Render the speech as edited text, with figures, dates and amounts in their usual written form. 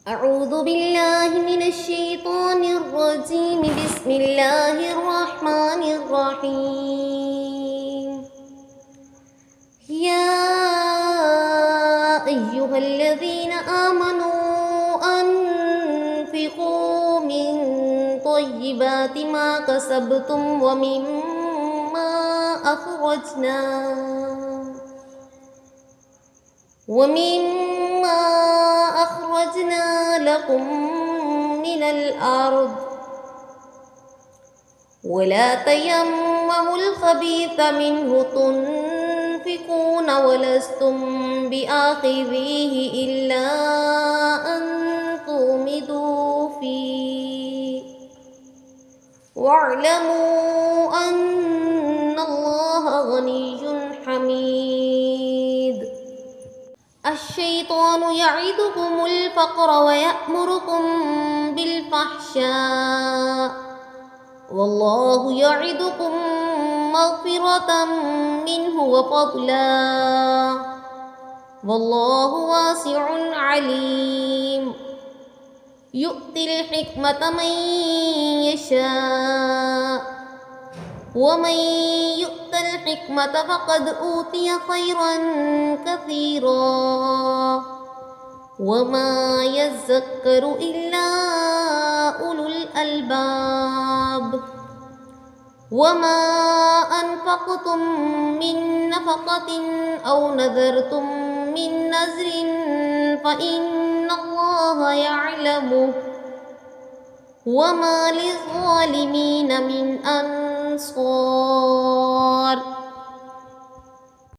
أعوذ بالله من الشيطان الرجيم. بسم الله الرحمن الرحيم. يا أيها الذين آمنوا أنفقوا من طيبات ما كسبتم ومما أخرجنا لكم من الأرض، ولا تيمموا الخبيث منه تنفقون ولستم بآخذيه إلا أن تغمضوا فيه، واعلموا أن الله غني حميد. الشيطان يعدكم الفقر ويأمركم بالفحشاء، والله يعدكم مغفرة منه وفضلا، والله واسع عليم. يؤتي الحكمة من يشاء، ومن يؤت الحكمة فقد أوتي خيرا كثيرا، وما يذكر إلا أولو الألباب. وما أنفقتم من نفقة أو نذرتم من نذر فإن الله يعلمه، وما للظالمين من أنصار.